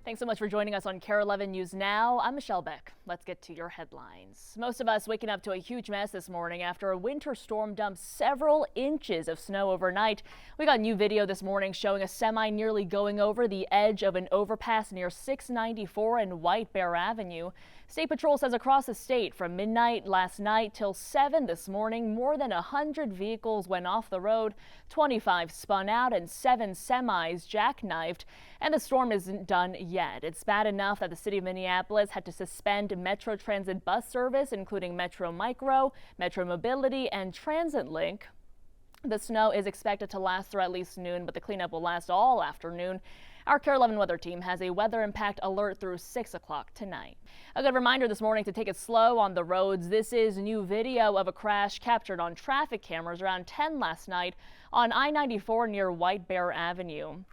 Thanks so much for joining us on KARE 11 News Now. I'm Michelle Beck. Let's get to your headlines. Most of us waking up to a huge mess this morning after a winter storm dumped several inches of snow overnight. We got new video this morning showing a semi nearly going over the edge of an overpass near 694 and White Bear Avenue. State Patrol says across the state from midnight last night till 7 this morning, more than 100 vehicles went off the road, 25 spun out and 7 semis jackknifed. And the storm isn't done yet. It's bad enough that the city of Minneapolis had to suspend Metro Transit bus service, including Metro Micro, Metro Mobility, and Transit Link. The snow is expected to last through at least noon, but the cleanup will last all afternoon. Our KARE 11 weather team has a weather impact alert through 6 o'clock tonight. A good reminder this morning to take it slow on the roads. This is new video of a crash captured on traffic cameras around 10 last night on I-94 near White Bear Avenue.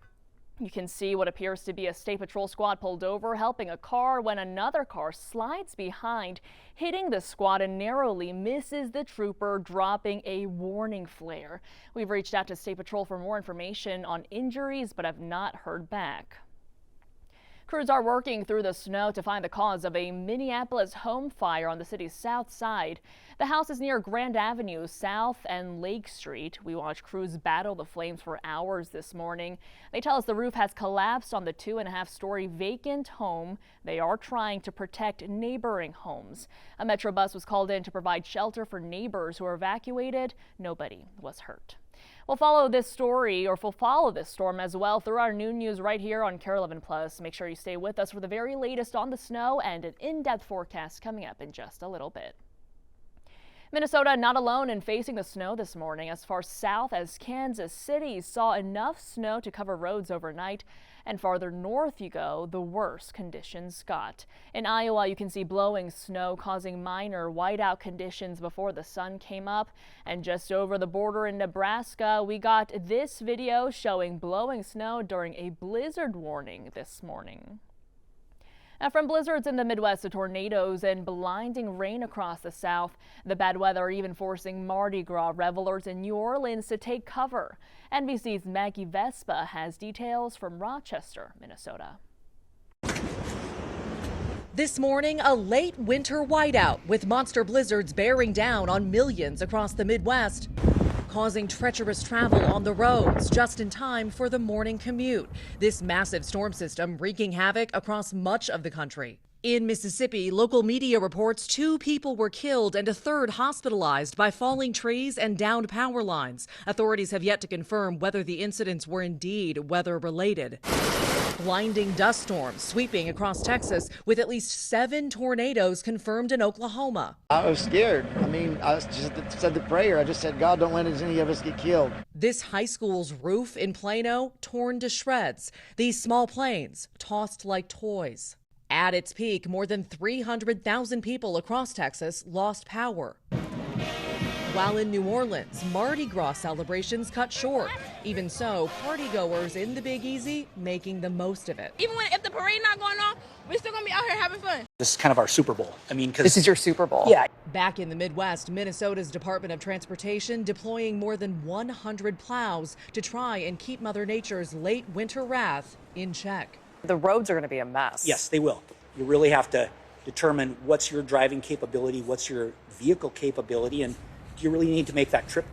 You can see what appears to be a State Patrol squad pulled over, helping a car when another car slides behind, hitting the squad and narrowly misses the trooper, dropping a warning flare. We've reached out to State Patrol for more information on injuries, but have not heard back. Crews are working through the snow to find the cause of a Minneapolis home fire on the city's south side. The house is near Grand Avenue South and Lake Street. We watched crews battle the flames for hours this morning. They tell us the roof has collapsed on the 2.5-story vacant home. They are trying to protect neighboring homes. A Metro bus was called in to provide shelter for neighbors who were evacuated. Nobody was hurt. We'll follow this storm as well through our noon news right here on KARE 11 Plus. Make sure you stay with us for the very latest on the snow and an in-depth forecast coming up in just a little bit. Minnesota not alone in facing the snow this morning. As far south as Kansas City saw enough snow to cover roads overnight. And farther north you go, the worse conditions got. In Iowa, you can see blowing snow causing minor whiteout conditions before the sun came up. And just over the border in Nebraska, we got this video showing blowing snow during a blizzard warning this morning. And from blizzards in the Midwest to tornadoes and blinding rain across the South, the bad weather even forcing Mardi Gras revelers in New Orleans to take cover. NBC's Maggie Vespa has details from Rochester, Minnesota. This morning, a late winter whiteout with monster blizzards bearing down on millions across the Midwest, causing treacherous travel on the roads just in time for the morning commute. This massive storm system wreaking havoc across much of the country. In Mississippi, local media reports 2 people were killed and a third hospitalized by falling trees and downed power lines. Authorities have yet to confirm whether the incidents were indeed weather-related. Blinding dust storms sweeping across Texas with at least 7 tornadoes confirmed in Oklahoma. I was scared. I just said the prayer. I just said, God, don't let any of us get killed. This high school's roof in Plano torn to shreds. These small planes tossed like toys. At its peak, more than 300,000 people across Texas lost power. While in New Orleans, Mardi Gras celebrations cut short. Even so, partygoers in the Big Easy making the most of it. Even if the parade not going on, we're still gonna be out here having fun. This is kind of our Super Bowl. Because this is your Super Bowl. Yeah. Back in the Midwest, Minnesota's Department of Transportation deploying more than 100 plows to try and keep Mother Nature's late winter wrath in check. The roads are going to be a mess. Yes, they will. You really have to determine what's your driving capability, what's your vehicle capability, and do you really need to make that trip?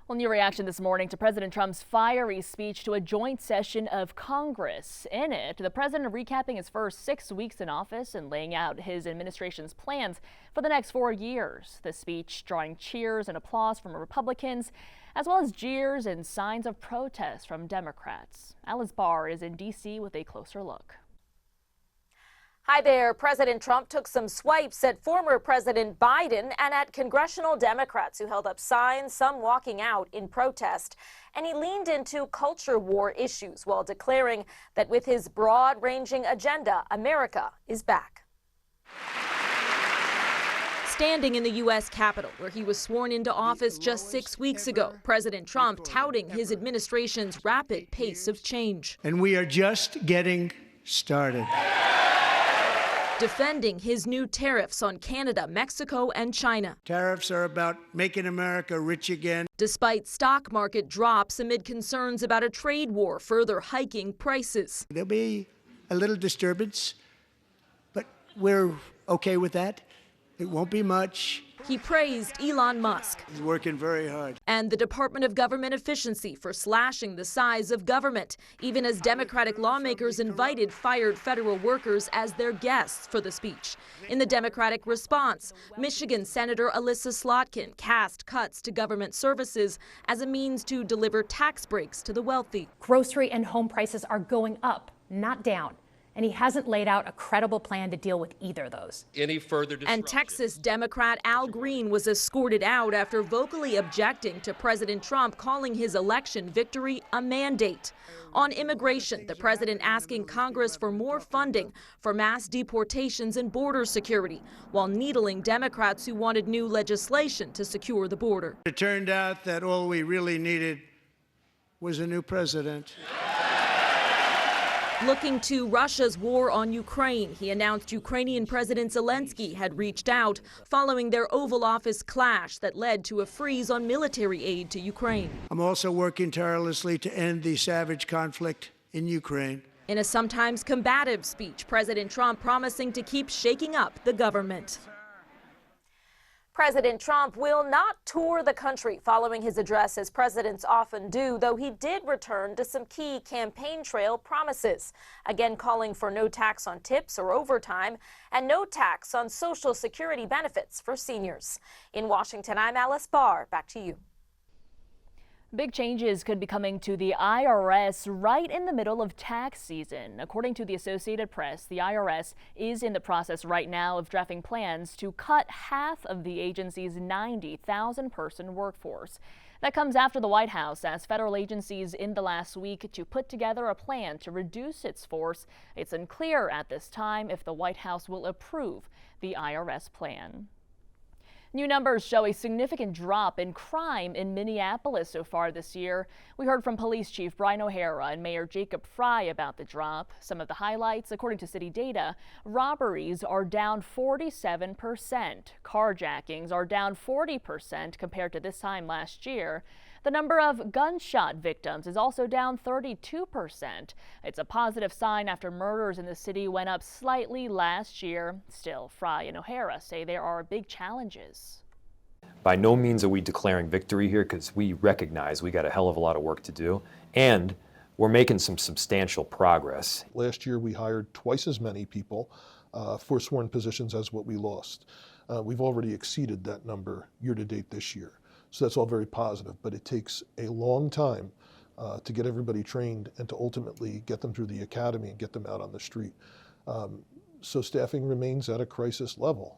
Well, new reaction this morning to President Trump's fiery speech to a joint session of Congress. In it, the president recapping his first 6 weeks in office and laying out his administration's plans for the next 4 years. The speech drawing cheers and applause from Republicans, as well as jeers and signs of protest from Democrats. Alice Barr is in D.C. with a closer look. Hi there. President Trump took some swipes at former President Biden and at congressional Democrats who held up signs, some walking out in protest. And he leaned into culture war issues while declaring that with his broad-ranging agenda, America is back. Standing in the U.S. Capitol, where he was sworn into office just 6 weeks ago, President Trump touting his administration's rapid pace of change. And we are just getting started. defending his new tariffs on Canada, Mexico, and China. Tariffs are about making America rich again. Despite stock market drops amid concerns about a trade war further hiking prices. There'll be a little disturbance, but we're okay with that. It won't be much. He praised Elon Musk. He's working very hard. And the Department of Government Efficiency for slashing the size of government, even as Democratic lawmakers invited fired federal workers as their guests for the speech. In the Democratic response, Michigan Senator Alyssa Slotkin cast cuts to government services as a means to deliver tax breaks to the wealthy. Grocery and home prices are going up, not down. And he hasn't laid out a credible plan to deal with either of those. Any further disruption. And Texas Democrat Al Green was escorted out after vocally objecting to President Trump calling his election victory a mandate. On immigration, the president asking Congress for more funding for mass deportations and border security, while needling Democrats who wanted new legislation to secure the border. It turned out that all we really needed was a new president. Looking to Russia's war on Ukraine, he announced Ukrainian President Zelensky had reached out following their Oval Office clash that led to a freeze on military aid to Ukraine. I'm also working tirelessly to end the savage conflict in Ukraine. In a sometimes combative speech, President Trump promising to keep shaking up the government. President Trump will not tour the country following his address, as presidents often do, though he did return to some key campaign trail promises, again calling for no tax on tips or overtime and no tax on Social Security benefits for seniors. In Washington, I'm Alice Barr. Back to you. Big changes could be coming to the IRS right in the middle of tax season. According to the Associated Press, the IRS is in the process right now of drafting plans to cut half of the agency's 90,000-person workforce. That comes after the White House asked federal agencies in the last week to put together a plan to reduce its force. It's unclear at this time if the White House will approve the IRS plan. New numbers show a significant drop in crime in Minneapolis so far this year. We heard from Police Chief Brian O'Hara and Mayor Jacob Frey about the drop. Some of the highlights, according to city data, robberies are down 47%. Carjackings are down 40% compared to this time last year. The number of gunshot victims is also down 32%. It's a positive sign after murders in the city went up slightly last year. Still, Frey and O'Hara say there are big challenges. By no means are we declaring victory here, because we recognize we got a hell of a lot of work to do, and we're making some substantial progress. Last year we hired twice as many people for sworn positions as what we lost. We've already exceeded that number year to date this year. So that's all very positive, but it takes a long time to get everybody trained and to ultimately get them through the academy and get them out on the street. So staffing remains at a crisis level.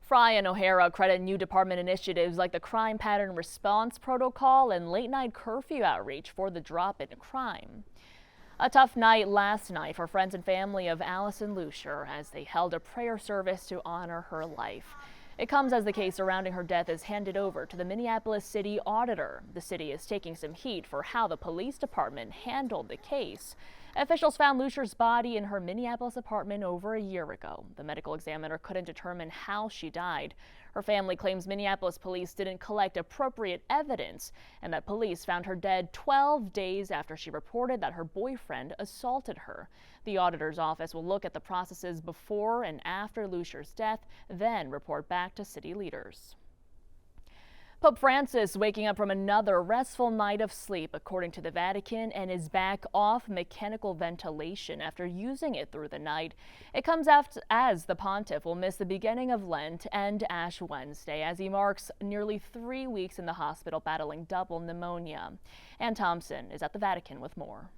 Frey and O'Hara credit new department initiatives like the Crime Pattern Response Protocol and late-night curfew outreach for the drop in crime. A tough night last night for friends and family of Allison Lucier as they held a prayer service to honor her life. It comes as the case surrounding her death is handed over to the Minneapolis City Auditor. The city is taking some heat for how the police department handled the case. Officials found Lucier's body in her Minneapolis apartment over a year ago. The medical examiner couldn't determine how she died. Her family claims Minneapolis police didn't collect appropriate evidence and that police found her dead 12 days after she reported that her boyfriend assaulted her. The auditor's office will look at the processes before and after Lucier's death, then report back to city leaders. Pope Francis waking up from another restful night of sleep, according to the Vatican, and is back off mechanical ventilation after using it through the night. It comes after as the pontiff will miss the beginning of Lent and Ash Wednesday as he marks nearly 3 weeks in the hospital battling double pneumonia. Ann Thompson is at the Vatican with more.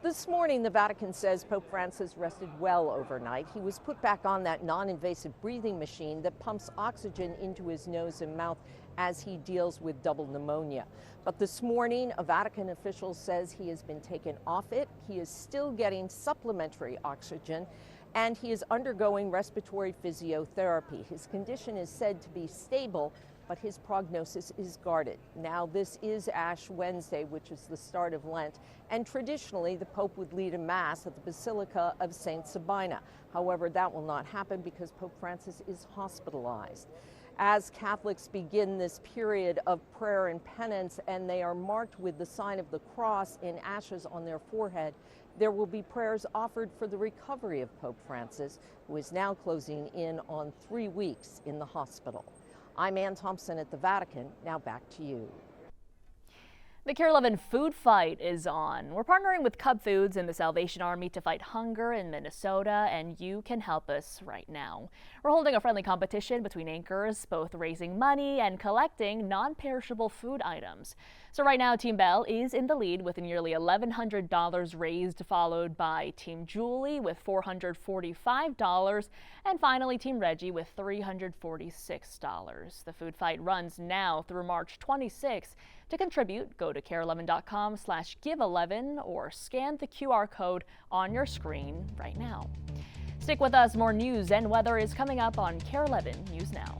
This morning, the Vatican says Pope Francis rested well overnight. He was put back on that non-invasive breathing machine that pumps oxygen into his nose and mouth as he deals with double pneumonia. But this morning, a Vatican official says he has been taken off it. He is still getting supplementary oxygen, and he is undergoing respiratory physiotherapy. His condition is said to be stable, but his prognosis is guarded. Now, this is Ash Wednesday, which is the start of Lent, and traditionally the Pope would lead a Mass at the Basilica of St. Sabina. However, that will not happen because Pope Francis is hospitalized. As Catholics begin this period of prayer and penance, and they are marked with the sign of the cross in ashes on their forehead, there will be prayers offered for the recovery of Pope Francis, who is now closing in on 3 weeks in the hospital. I'm Ann Thompson at the Vatican. Now back to you. The KARE 11 food fight is on. We're partnering with Cub Foods and the Salvation Army to fight hunger in Minnesota, and you can help us right now. We're holding a friendly competition between anchors, both raising money and collecting non-perishable food items. So right now, Team Bell is in the lead with nearly $1,100 raised, followed by Team Julie with $445, and finally Team Reggie with $346. The food fight runs now through March 26th. To contribute, go to KARE11.com/give11 or scan the QR code on your screen right now. Stick with us. More news and weather is coming up on KARE 11 News Now.